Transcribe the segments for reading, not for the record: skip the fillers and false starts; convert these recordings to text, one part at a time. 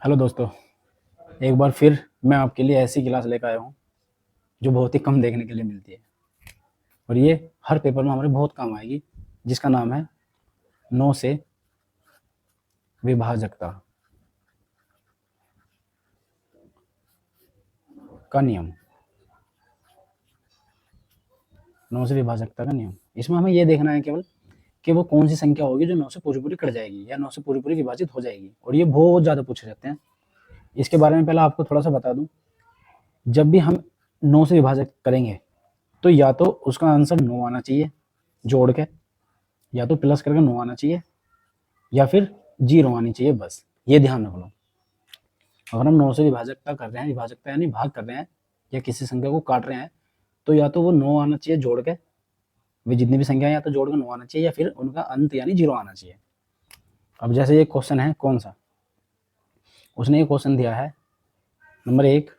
Hello दोस्तों, एक बार फिर मैं आपके लिए ऐसी क्लास लेकर आया हूँ जो बहुत ही कम देखने के लिए मिलती है और ये हर पेपर में हमारे बहुत काम आएगी, जिसका नाम है 9 से विभाजकता का नियम। 9 से विभाजकता का नियम, इसमें हमें ये देखना है केवल कि वो कौन सी संख्या होगी जो 9 से पूरी पूरी कट जाएगी या 9 से पूरी पूरी विभाजित हो जाएगी, और ये बहुत ज़्यादा पूछे जाते हैं। इसके बारे में पहले आपको थोड़ा सा बता दूं। जब भी हम 9 से विभाजक करेंगे तो या तो उसका आंसर 9 आना चाहिए जोड़ के, या तो प्लस करके 9 आना चाहिए, या फिर 0 आनी चाहिए। बस ये ध्यान रख लो। अगर हम 9 से विभाजकता कर रहे हैं, विभाजकता यानी भाग कर रहे हैं या किसी संख्या को काट रहे हैं, तो या तो वो 9 आना चाहिए जोड़ के, वे जितनी भी संख्या है या तो जोड़ के 9 आना चाहिए, या फिर उनका अंत यानी 0 आना चाहिए। अब जैसे ये क्वेश्चन है, कौन सा, उसने ये क्वेश्चन दिया है नंबर 1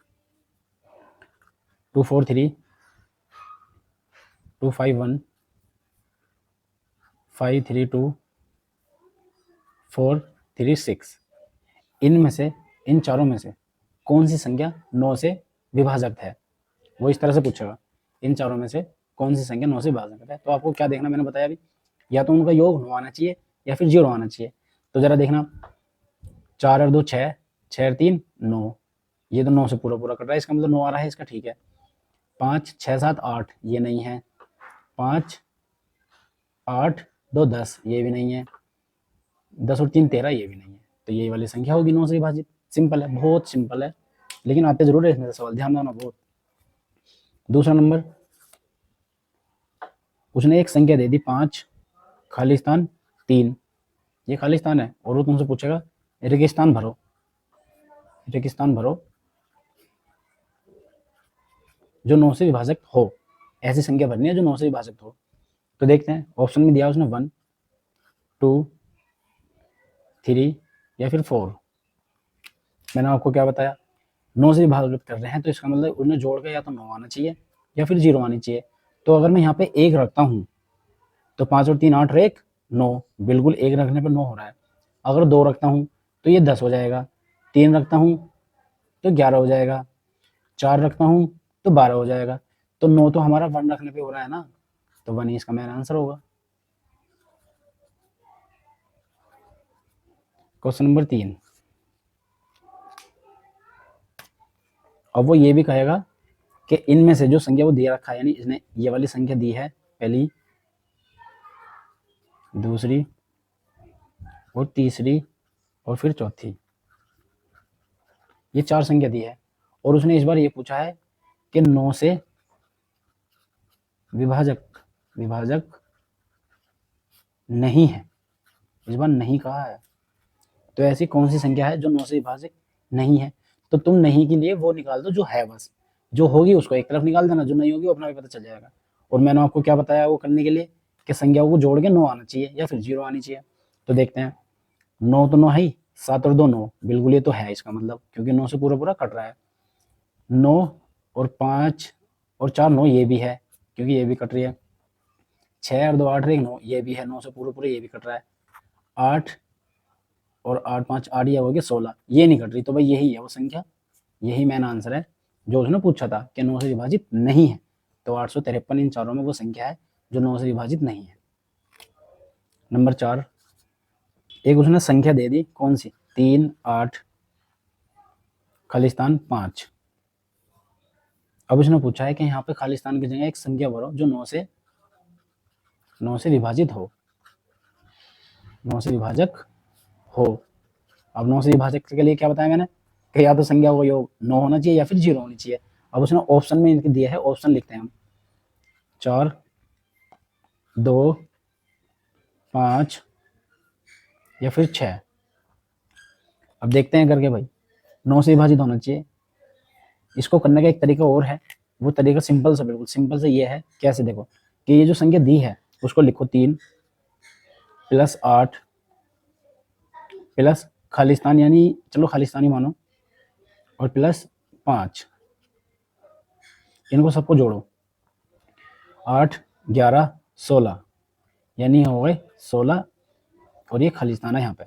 243 251 532 436। इनमें से, इन चारों में से कौन सी संख्या 9 से विभाजक है, वो इस तरह से पूछेगा। इन चारों में से कौन सी संख्या 9 से विभाजक है, तो आपको क्या देखना, मैंने बताया अभी, या तो उनका योग 9 आना चाहिए या फिर 0 आना चाहिए। तो जरा देखना, 4 और 2 6, 6 और 3 9, ये तो 9 से पूरा पूरा कट रहा है, इसका मतलब 9 आ रहा है, इसका ठीक है। 5 6 7 8, ये नहीं है। 5 8 2 10, ये भी नहीं है। 10 और 3 13, ये भी नहीं है। तो ये वाली संख्या होगी 9 से विभाजित। सिंपल है, बहुत सिंपल है, लेकिन आते जरूर है इसमें से सवाल, ध्यान देना बहुत। दूसरा नंबर, उसने एक संख्या दे दी 5 खालिस्तान 3, ये खालिस्तान है, और वो तुमसे पूछेगा रेगिस्तान भरो, रेगिस्तान भरो जो 9 से विभाजक हो। ऐसी संख्या भरनी है जो 9 से विभाजक हो। तो देखते हैं, ऑप्शन में दिया उसने 1 2 3 या फिर 4। मैंने आपको क्या बताया, 9 से विभाजित कर रहे हैं तो इसका मतलब उन्हें जोड़ के या तो 9 आना चाहिए या फिर 0 आनी चाहिए। तो अगर मैं यहाँ पे 1 रखता हूँ तो 5 और 3 8 और 1 9, बिल्कुल 1 रखने पर 9 हो रहा है। अगर 2 रखता हूँ तो ये 10 हो जाएगा। 3 रखता हूँ तो 11 हो जाएगा। 4 रखता हूँ तो 12 हो जाएगा। तो 9 तो हमारा 1 रखने पे हो रहा है ना, तो 1 ही इसका मेरा आंसर होगा। क्वेश्चन नंबर 3, अब वो ये भी कहेगा कि इनमें से जो संख्या वो दे रखा है, यानी इसने ये वाली संख्या दी है, पहली दूसरी और तीसरी और फिर चौथी, ये 4 संख्या दी है, और उसने इस बार ये पूछा है कि 9 से विभाजक विभाजक नहीं है। इस बार नहीं कहा है, तो ऐसी कौन सी संख्या है जो 9 से विभाजक नहीं है। तो तुम नहीं के लिए वो निकाल दो जो है, बस जो होगी उसको एक तरफ निकाल देना, जो नहीं होगी वो अपना भी पता चल जाएगा। और मैंने आपको क्या बताया वो करने के लिए, कि संख्याओं को जोड़ के 9 आना चाहिए या फिर 0 आनी चाहिए। तो देखते हैं, 9 तो 9 है ही, 7 और 2 9, बिल्कुल ये तो है इसका मतलब, क्योंकि 9 से पूरा पूरा कट रहा है। 9 और 5 और 4 9, ये भी है क्योंकि ये भी कट रही है। 6 और 2 8 और 1 9, ये भी है, 9 से पूरे पूरे ये भी कट रहा है। 8 और 8 5 8, ये हो गया 16, ये नहीं कट रही। तो भाई यही है वो संख्या, यही मेन आंसर है जो उसने पूछा था कि 9 से विभाजित नहीं है। तो 853 इन चारों में वो संख्या है जो 9 से विभाजित नहीं है। नंबर 4, एक उसने संख्या दे दी, कौन सी, 3 8 खालिस्तान 5। अब उसने पूछा है कि यहाँ पे खालिस्तान की जगह एक संख्या भरो जो 9 से विभाजित हो, 9 से विभाजक हो। अब 9 से विभाजक के लिए क्या बताया मैंने, कि या तो संख्या को योग 9 होना चाहिए या फिर 0 होनी चाहिए। अब उसने ऑप्शन में इनके दिया है, ऑप्शन लिखते हैं हम, 4 2 5 या फिर 6। अब देखते हैं करके भाई, 9 से विभाजित होना चाहिए। इसको करने का एक तरीका और है, वो तरीका सिंपल सा, बिल्कुल सिंपल सा ये है, कैसे देखो, कि ये जो संख्या दी है उसको लिखो 3 प्लस 8 प्लस खालिस्तान, यानी चलो खालिस्तानी मानो, और प्लस 5, इनको सबको जोड़ो। 8 11 16, यानी हो गए 16, और ये खालिस्तान है यहाँ पे,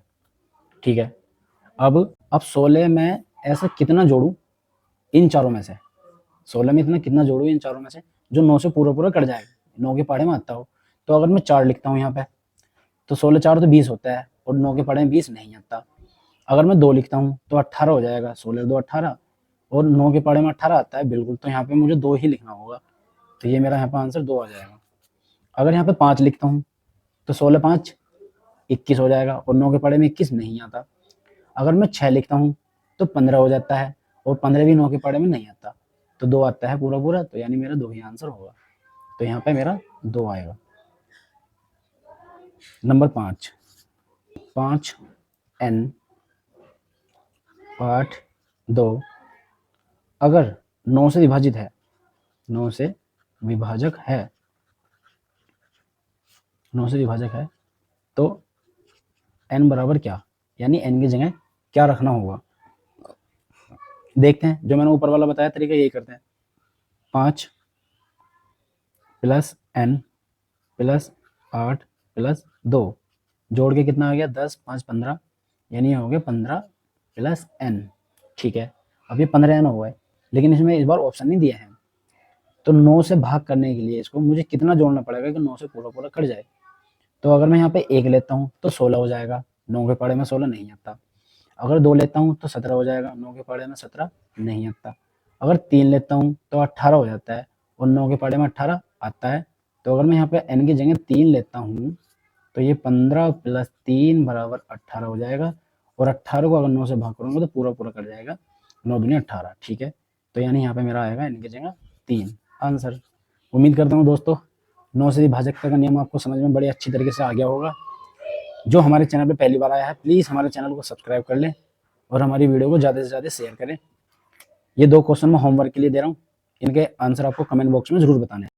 ठीक है। अब 16 में ऐसा कितना जोड़ूं इन चारों में से, 16 में इतना कितना जोड़ूं इन चारों में से जो 9 से पूरा पूरा कट जाए, 9 के पहाड़े में आता हो। तो अगर मैं 4 लिखता हूँ यहाँ पे, तो 16 4 तो 20 होता है और 9 के पहाड़े में 20 नहीं आता। अगर मैं 2 लिखता हूँ तो 18 हो जाएगा, 16 2 18, और 9 के पहाड़े में 18 आता है बिल्कुल, तो यहाँ पे मुझे 2 ही लिखना होगा, तो ये मेरा यहाँ पे आंसर 2 आ जाएगा। अगर यहाँ पे 5 लिखता हूँ तो 16 5 21 हो जाएगा और 9 के पहाड़े में 21 नहीं आता। अगर मैं 6 लिखता हूँ तो 15 हो जाता है और 15 भी 9 के पहाड़े में नहीं आता, तो 2 आता है पूरा पूरा, तो यानी मेरा 2 ही आंसर होगा, तो यहाँ पे मेरा 2 आएगा। नंबर 5, 5 n 8 2 अगर 9 से विभाजित है, 9 से विभाजक है, 9 से विभाजक है, तो n बराबर क्या, यानी n की जगह क्या रखना होगा। देखते हैं, जो मैंने ऊपर वाला बताया तरीका यही करते हैं। 5 प्लस n प्लस 8 प्लस 2 जोड़ के कितना आ गया 10 5 15, यानी हो गया 15 प्लस n। ठीक है, अब ये 15 n हुआ है, लेकिन इसमें इस बार ऑप्शन नहीं दिया है, तो 9 से भाग करने के लिए इसको मुझे कितना जोड़ना पड़ेगा कि 9 से पूरा पूरा कट जाए। तो अगर मैं यहाँ पे 1 लेता हूँ तो 16 हो जाएगा, 9 के पहाड़े में 16 नहीं आता। अगर 2 लेता हूँ तो 17 हो जाएगा, 9 के पहाड़े में 17 नहीं आता। अगर 3 लेता हूँ तो 18 हो जाता है और 9 के पहाड़े में 18 आता है। तो अगर मैं यहाँ पे n की जगह 3 लेता हूँ तो ये 15 प्लस 3 बराबर 18 हो जाएगा, और 18 को अगर 9 से भाग करूँगा तो पूरा पूरा कट जाएगा, 9 दूनी 18। ठीक है, तो यानी यहाँ पे मेरा आएगा n की जगह 3 आंसर। उम्मीद करता हूँ दोस्तों 9 से विभाजकता का नियम आपको समझ में बड़ी अच्छी तरीके से आ गया होगा। जो हमारे चैनल पे पहली बार आया है प्लीज़ हमारे चैनल को सब्सक्राइब कर लें और हमारी वीडियो को ज़्यादा से ज़्यादा शेयर करें। ये 2 क्वेश्चन मैं होमवर्क के लिए दे रहा हूँ, इनके आंसर आपको कमेंट बॉक्स में ज़रूर बताने हैं।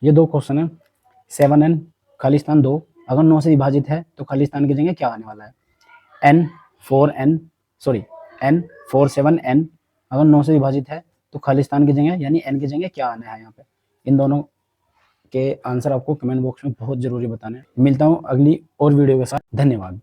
ये 2 क्वेश्चन है, 7n खालिस्तान 2 अगर 9 से विभाजित है तो खालिस्तान की जगह क्या आने वाला है। n 4n sorry n 4 7n अगर 9 से विभाजित है तो खालिस्तान की जगह यानी n की जगह क्या आना है यहाँ पे। इन दोनों के आंसर आपको कमेंट बॉक्स में बहुत ज़रूरी बताने हैं। मिलता हूँ अगली और वीडियो के साथ, धन्यवाद।